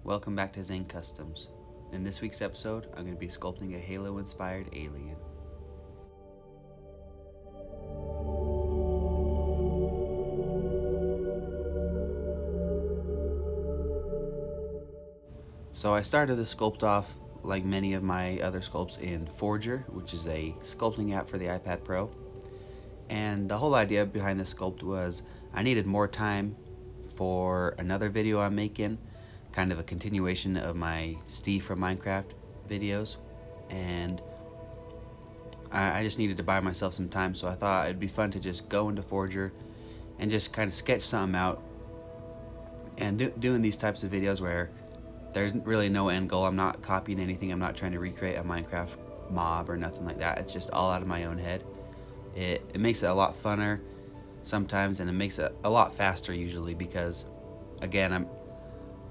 Welcome back to Zane Customs. In this week's episode, I'm going to be sculpting a Halo-inspired alien. So I started the sculpt off like many of my other sculpts in Forger, which is a sculpting app for the iPad Pro. And the whole idea behind this sculpt was I needed more time for another video I'm making, kind of a continuation of my Steve from Minecraft videos, and I just needed to buy myself some time, so I thought it'd be fun to just go into Forger and just kind of sketch something out. And doing these types of videos where there's really no end goal, I'm not copying anything, I'm not trying to recreate a Minecraft mob or nothing like that, it's just all out of my own head. It makes it a lot funner sometimes, and it makes it a lot faster usually, because again,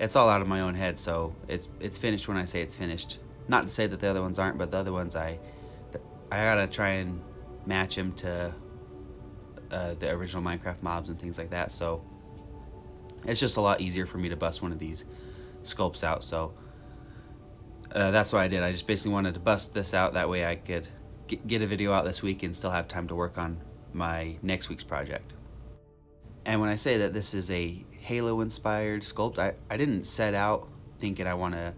it's all out of my own head, so it's finished when I say it's finished. Not to say that the other ones aren't, but the other ones I gotta try and match them to the original Minecraft mobs and things like that, so it's just a lot easier for me to bust one of these sculpts out. So that's what I did. I just basically wanted to bust this out, that way I could get a video out this week and still have time to work on my next week's project. And when I say that this is a Halo-inspired sculpt, I didn't set out thinking I want to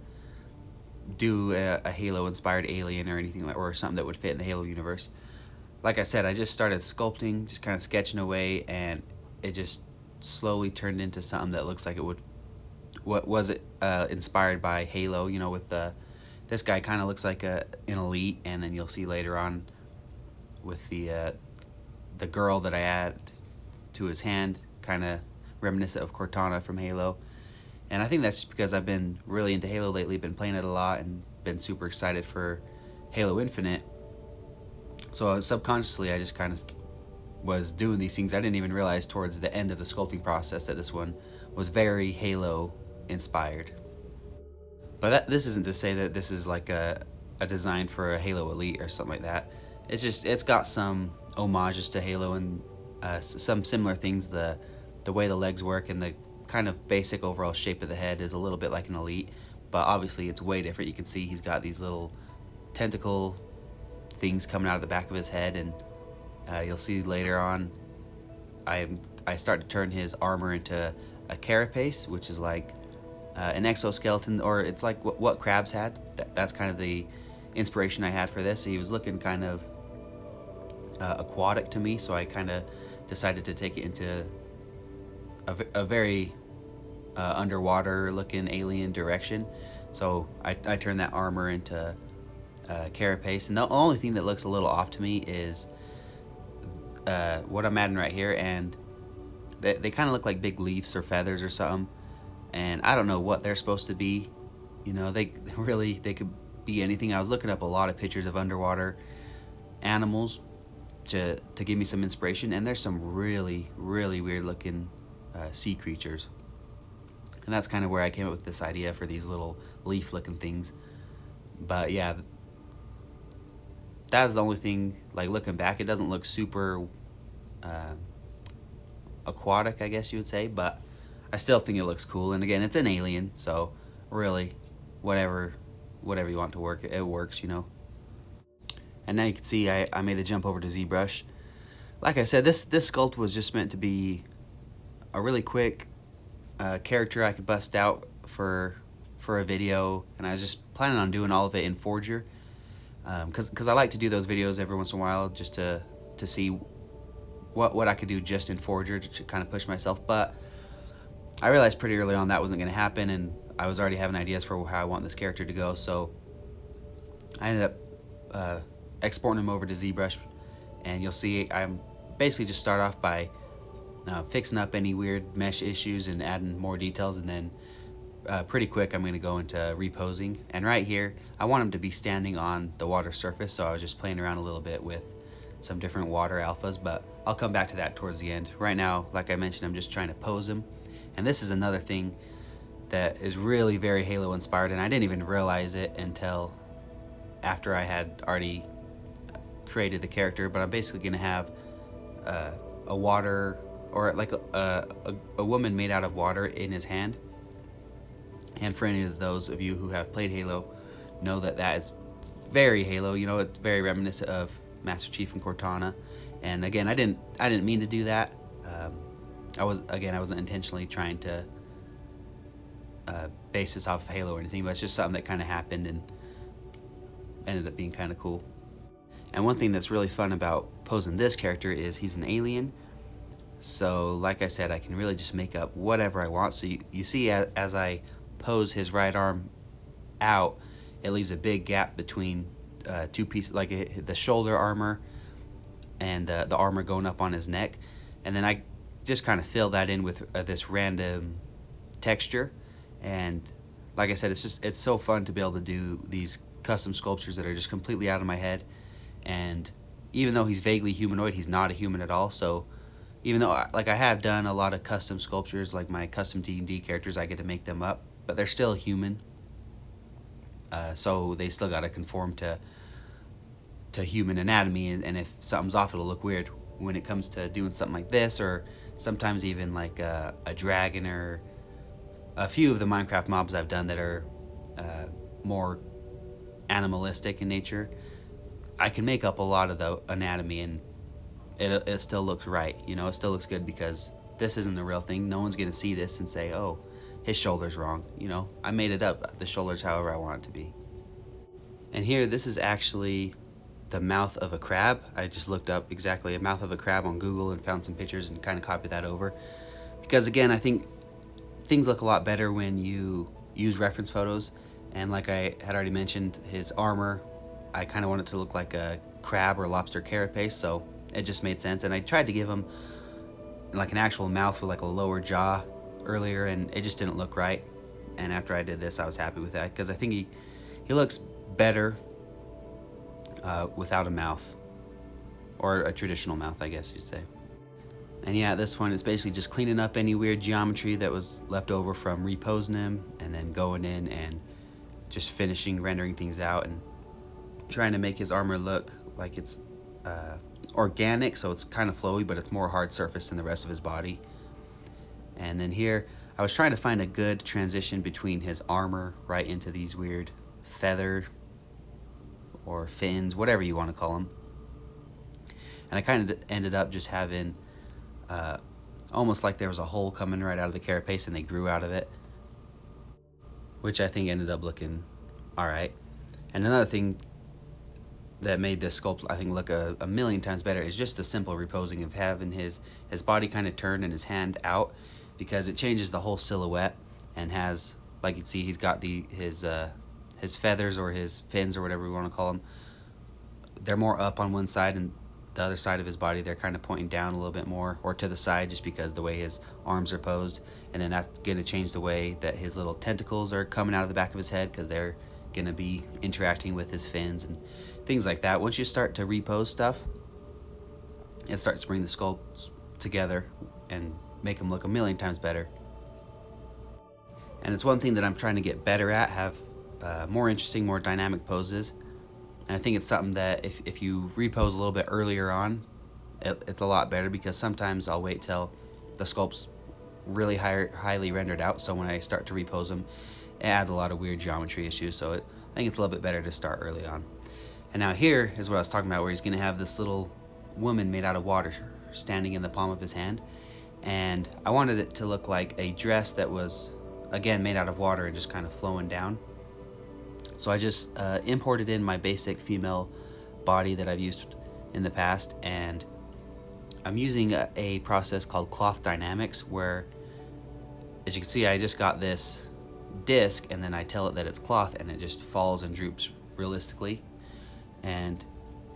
do a Halo-inspired alien or anything or something that would fit in the Halo universe. Like I said, I just started sculpting, just kind of sketching away, and it just slowly turned into something that looks like it would. What was it inspired by Halo? You know, with this guy kind of looks like an elite, and then you'll see later on with the girl that I add to his hand, kind of reminiscent of Cortana from Halo. And I think that's just because I've been really into Halo lately, been playing it a lot, and been super excited for Halo Infinite. So subconsciously, I just kind of was doing these things. I didn't even realize towards the end of the sculpting process that this one was very Halo inspired. But this isn't to say that this is like a design for a Halo Elite or something like that. It's got some homages to Halo and some similar things. The way the legs work and the kind of basic overall shape of the head is a little bit like an Elite, but obviously it's way different. You can see he's got these little tentacle things coming out of the back of his head, and you'll see later on I start to turn his armor into a carapace, which is like an exoskeleton, or it's like what crabs had. That's kind of the inspiration I had for this. He was looking kind of aquatic to me, so I kind of decided to take it into a very underwater looking alien direction. So I turned that armor into carapace, and the only thing that looks a little off to me is what I'm adding right here, and they kind of look like big leaves or feathers or something, and I don't know what they're supposed to be. You know, they could be anything. I was looking up a lot of pictures of underwater animals to give me some inspiration, and there's some really weird looking sea creatures, and that's kind of where I came up with this idea for these little leaf looking things. But yeah, that's the only thing. Like, looking back, it doesn't look super aquatic, I guess you would say, but I still think it looks cool. And again, it's an alien, so really whatever you want to work, it works, you know. And now you can see I made the jump over to ZBrush. Like I said, this sculpt was just meant to be a really quick character I could bust out for a video, and I was just planning on doing all of it in Forger, because I like to do those videos every once in a while just to see what I could do just in Forger to kind of push myself. But I realized pretty early on that wasn't going to happen, and I was already having ideas for how I want this character to go, so I ended up exporting him over to ZBrush, and you'll see I'm basically just start off by fixing up any weird mesh issues and adding more details, and then pretty quick I'm going to go into reposing. And right here I want him to be standing on the water surface, so I was just playing around a little bit with some different water alphas, but I'll come back to that towards the end. Right now, like I mentioned, I'm just trying to pose him, and this is another thing that is really very Halo inspired, and I didn't even realize it until after I had already created the character. But I'm basically going to have a water, or like a woman made out of water in his hand, And for any of those of you who have played Halo, know that that is very Halo. You know, it's very reminiscent of Master Chief and Cortana. And again, I didn't mean to do that. I wasn't intentionally trying to base this off of Halo or anything, but it's just something that kind of happened and ended up being kind of cool. And one thing that's really fun about posing this character is he's an alien. So like I said, I can really just make up whatever I want. So you see as I pose his right arm out, it leaves a big gap between two pieces, like the shoulder armor and the armor going up on his neck. And then I just kind of fill that in with this random texture. And like I said, it's so fun to be able to do these custom sculptures that are just completely out of my head. And even though he's vaguely humanoid, he's not a human at all. So even though I have done a lot of custom sculptures, like my custom D&D characters, I get to make them up, but they're still human. So they still got to conform to human anatomy, and if something's off, it'll look weird. When it comes to doing something like this, or sometimes even like a dragon, or a few of the Minecraft mobs I've done that are more animalistic in nature, I can make up a lot of the anatomy and it still looks right. You know, it still looks good because this isn't the real thing. No one's going to see this and say, oh, his shoulder's wrong. You know, I made it up. The shoulder's however I want it to be. And here, this is actually the mouth of a crab. I just looked up exactly a mouth of a crab on Google and found some pictures and kind of copied that over. Because again, I think things look a lot better when you use reference photos. And like I had already mentioned, his armor, I kind of wanted to look like a crab or lobster carapace, so it just made sense. And I tried to give him like an actual mouth with like a lower jaw earlier, and it just didn't look right. And after I did this, I was happy with that, because I think he looks better without a mouth, or a traditional mouth, I guess you'd say. And yeah, at this point, it's basically just cleaning up any weird geometry that was left over from reposing him, and then going in and just rendering things out, and trying to make his armor look like it's organic, so it's kind of flowy, but it's more hard surface than the rest of his body. And then here, I was trying to find a good transition between his armor right into these weird feather or fins, whatever you want to call them. And I kind of ended up just having almost like there was a hole coming right out of the carapace and they grew out of it, which I think ended up looking alright. And another thing that made this sculpt, I think, look a million times better is just the simple reposing of having his body kind of turned and his hand out, because it changes the whole silhouette, and has, like you'd see, he's got his feathers or his fins or whatever we want to call them. They're more up on one side, and the other side of his body, they're kind of pointing down a little bit more, or to the side, just because the way his arms are posed. And then that's going to change the way that his little tentacles are coming out of the back of his head, because they're going to be interacting with his fins and things like that. Once you start to repose stuff, it starts to bring the sculpts together and make them look a million times better. And it's one thing that I'm trying to get better at, have more interesting, more dynamic poses. And I think it's something that if you repose a little bit earlier on, it's a lot better, because sometimes I'll wait till the sculpt's really highly rendered out, so when I start to repose them, it adds a lot of weird geometry issues. So I think it's a little bit better to start early on. And now here is what I was talking about, where he's going to have this little woman made out of water standing in the palm of his hand. And I wanted it to look like a dress that was, again, made out of water and just kind of flowing down. So I just imported in my basic female body that I've used in the past, and I'm using a process called cloth dynamics, where, as you can see, I just got this disc, and then I tell it that it's cloth, and it just falls and droops realistically. And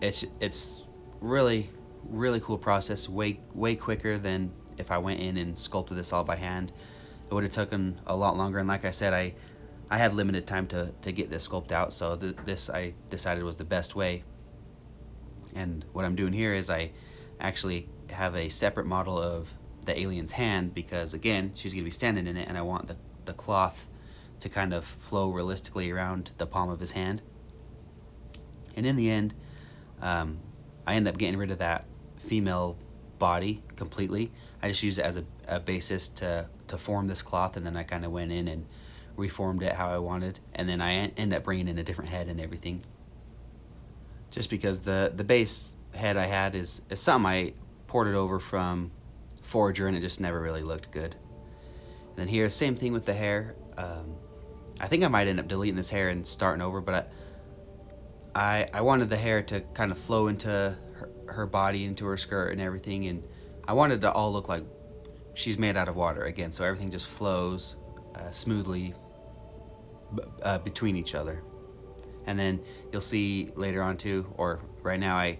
it's really cool process, way quicker than if I went in and sculpted this all by hand. It would have taken a lot longer, and like I said, I had limited time to get this sculpt out, so this I decided was the best way. And what I'm doing here is I actually have a separate model of the alien's hand, because again, she's going to be standing in it, and I want the cloth to kind of flow realistically around the palm of his hand. And in the end, I end up getting rid of that female body completely. I just used it as a basis to form this cloth, and then I kind of went in and reformed it how I wanted, and then I end up bringing in a different head and everything. Just because the base head I had is something I ported over from Forager, and it just never really looked good. And then here, same thing with the hair. I think I might end up deleting this hair and starting over, but I wanted the hair to kind of flow into her body, into her skirt and everything, and I wanted it to all look like she's made out of water again, so everything just flows smoothly between each other. And then you'll see later on too, or right now, I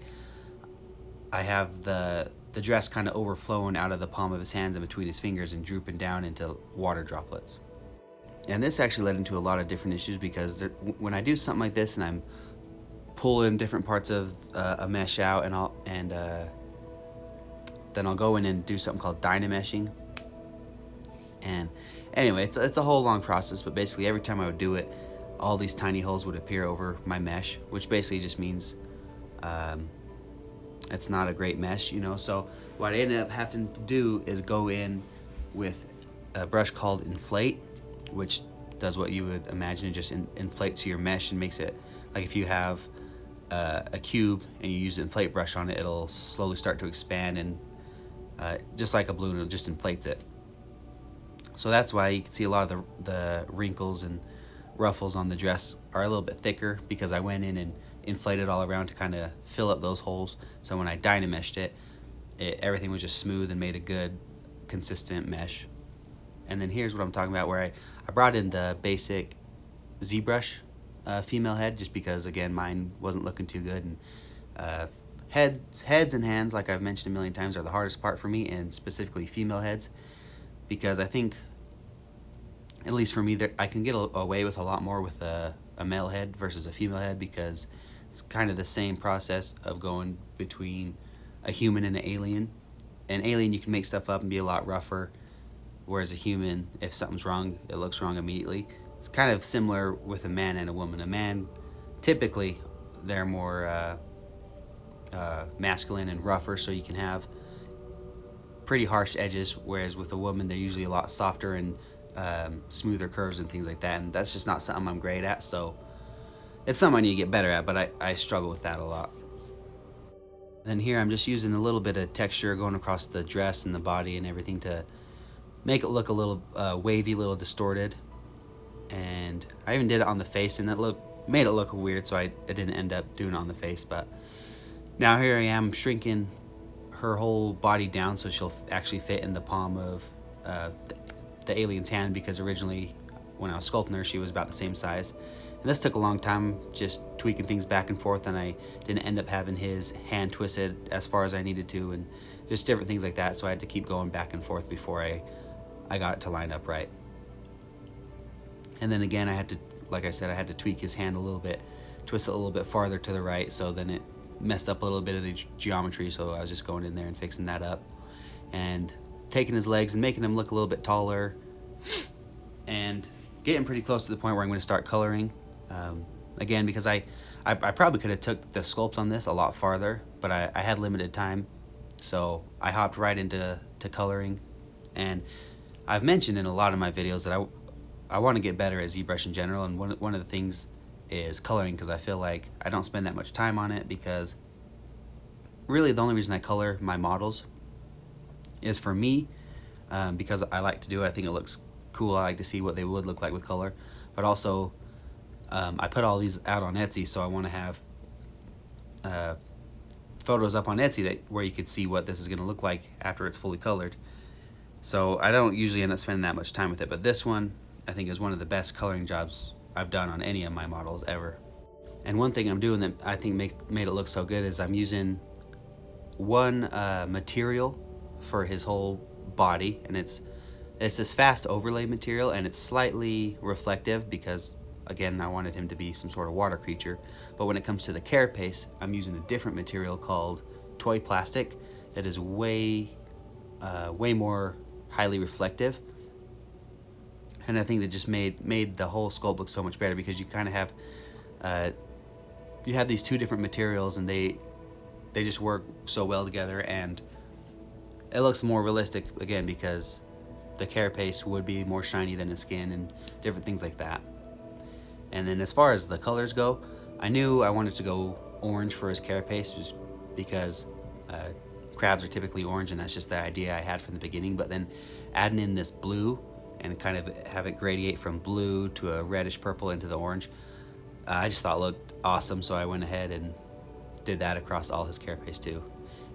have the dress kind of overflowing out of the palm of his hands and between his fingers and drooping down into water droplets. And this actually led into a lot of different issues, because when I do something like this and I'm pulling different parts of a mesh out, and then I'll go in and do something called dynameshing. And anyway, it's a whole long process, but basically every time I would do it, all these tiny holes would appear over my mesh, which basically just means it's not a great mesh, So what I ended up having to do is go in with a brush called Inflate, which does what you would imagine. It just inflates your mesh and makes it like if you have a cube and you use an inflate brush on it, it'll slowly start to expand, and just like a balloon, it just inflates it. So that's why you can see a lot of the wrinkles and ruffles on the dress are a little bit thicker, because I went in and inflated all around to kind of fill up those holes. So when I dynameshed it, everything was just smooth and made a good consistent mesh. And then here's what I'm talking about, where I brought in the basic ZBrush female head, just because again mine wasn't looking too good, and heads and hands, like I've mentioned a million times, are the hardest part for me, and specifically female heads, because I think, at least for me, I can get away with a lot more with a male head versus a female head, because it's kind of the same process of going between a human and an alien. An alien, you can make stuff up and be a lot rougher, whereas a human, if something's wrong, it looks wrong immediately. It's kind of similar with a man and a woman. A man, typically, they're more masculine and rougher, so you can have pretty harsh edges, whereas with a woman, they're usually a lot softer and smoother curves and things like that, and that's just not something I'm great at, so it's something I need to get better at, but I struggle with that a lot. Then here I'm just using a little bit of texture going across the dress and the body and everything to make it look a little wavy, a little distorted. And I even did it on the face, and made it look weird, so I didn't end up doing it on the face. But now here I am shrinking her whole body down so she'll actually fit in the palm of the alien's hand, because originally when I was sculpting her, she was about the same size. And this took a long time, just tweaking things back and forth, and I didn't end up having his hand twisted as far as I needed to, and just different things like that, so I had to keep going back and forth before I got it to line up right. And then again, I had to tweak his hand a little bit, twist it a little bit farther to the right, so then it messed up a little bit of the geometry, so I was just going in there and fixing that up. And taking his legs and making him look a little bit taller, and getting pretty close to the point where I'm going to start coloring. Again, because I probably could have took the sculpt on this a lot farther, but I had limited time, so I hopped right into coloring. And I've mentioned in a lot of my videos that I want to get better at ZBrush in general, and one of the things is coloring, because I feel like I don't spend that much time on it, because really the only reason I color my models is for me, because I like to do it. I think it looks cool. I like to see what they would look like with color, but also I put all these out on Etsy, so I want to have photos up on Etsy where you could see what this is going to look like after it's fully colored. So I don't usually end up spending that much time with it, but this one I think is one of the best coloring jobs I've done on any of my models ever. And one thing I'm doing that I think made it look so good is I'm using one material for his whole body, and it's this fast overlay material, and it's slightly reflective because, again, I wanted him to be some sort of water creature. But when it comes to the carapace, I'm using a different material called toy plastic that is way more highly reflective. And I think that just made the whole sculpt look so much better, because you kind of have you have these two different materials, and they just work so well together, and it looks more realistic again because the carapace would be more shiny than his skin and different things like that. And then as far as the colors go, I knew I wanted to go orange for his carapace just because crabs are typically orange, and that's just the idea I had from the beginning. But then adding in this blue and kind of have it gradiate from blue to a reddish purple into the orange, I just thought it looked awesome, so I went ahead and did that across all his carapace too.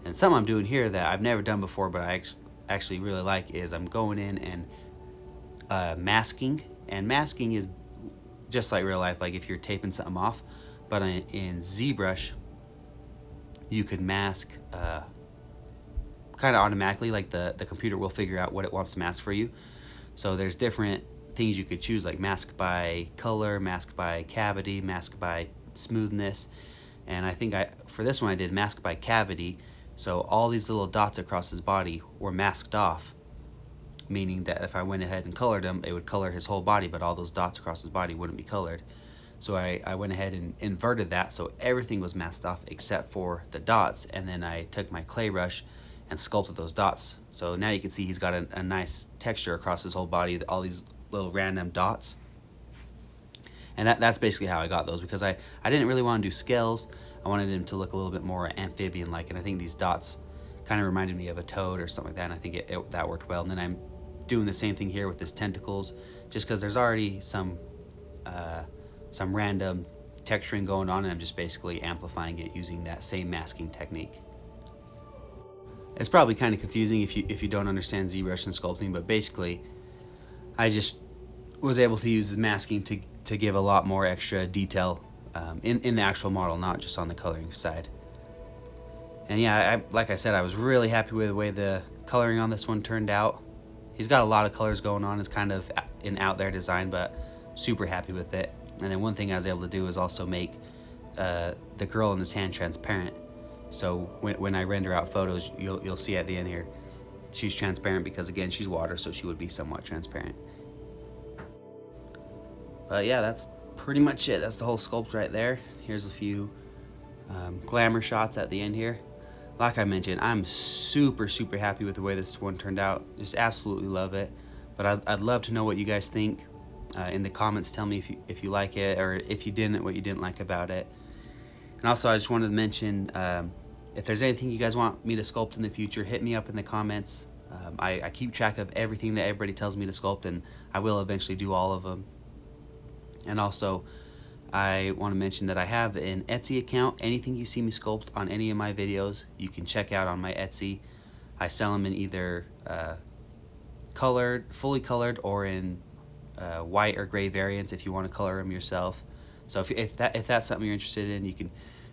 And something I'm doing here that I've never done before, but I actually really like, is I'm going in and masking. And masking is just like real life, like if you're taping something off, but in ZBrush you could mask kind of automatically, like the computer will figure out what it wants to mask for you. So there's different things you could choose, like mask by color, mask by cavity, mask by smoothness. And I think for this one I did mask by cavity, so all these little dots across his body were masked off, meaning that if I went ahead and colored him, it would color his whole body, but all those dots across his body wouldn't be colored. So I went ahead and inverted that, so everything was masked off except for the dots, and then I took my clay brush and sculpted those dots. So now you can see he's got a nice texture across his whole body, all these little random dots. And that's basically how I got those, because I didn't really want to do scales. I wanted him to look a little bit more amphibian-like, and I think these dots kind of reminded me of a toad or something like that, and I think that worked well. And then I'm doing the same thing here with his tentacles, just because there's already some random texturing going on, and I'm just basically amplifying it using that same masking technique. It's probably kind of confusing if you don't understand ZBrush and sculpting, but basically I just was able to use the masking to give a lot more extra detail in the actual model, not just on the coloring side. And yeah, like I said, I was really happy with the way the coloring on this one turned out. He's got a lot of colors going on. It's kind of an out there design, but super happy with it. And then one thing I was able to do is also make the girl in his hand transparent. So when I render out photos, you'll see at the end here, she's transparent because, again, she's water, so she would be somewhat transparent. But yeah, that's pretty much it. That's the whole sculpt right there. Here's a few glamour shots at the end here. Like I mentioned, I'm super happy with the way this one turned out. Just absolutely love it. But I'd love to know what you guys think. In the comments, tell me if you like it, or if you didn't, what you didn't like about it. And also, I just wanted to mention, if there's anything you guys want me to sculpt in the future, hit me up in the comments. I keep track of everything that everybody tells me to sculpt, and I will eventually do all of them. And also, I want to mention that I have an Etsy account. Anything you see me sculpt on any of my videos, you can check out on my Etsy. I sell them in either fully colored, or in white or gray variants if you want to color them yourself. So if that's something you're interested in, you can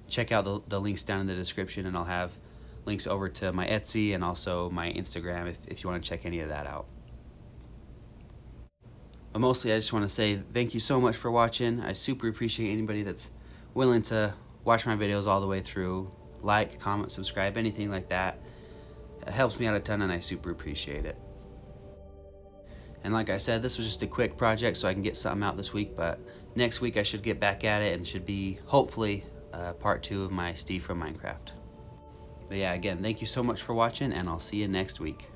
check out the links down in the description, and I'll have links over to my Etsy and also my Instagram if you want to check any of that out. But mostly, I just want to say thank you so much for watching. I super appreciate anybody that's willing to watch my videos all the way through. Like, comment, subscribe, anything like that. It helps me out a ton, and I super appreciate it. And like I said, this was just a quick project so I can get something out this week, but next week I should get back at it, and should be, hopefully, part 2 of my Steve from Minecraft. But yeah, again, thank you so much for watching, and I'll see you next week.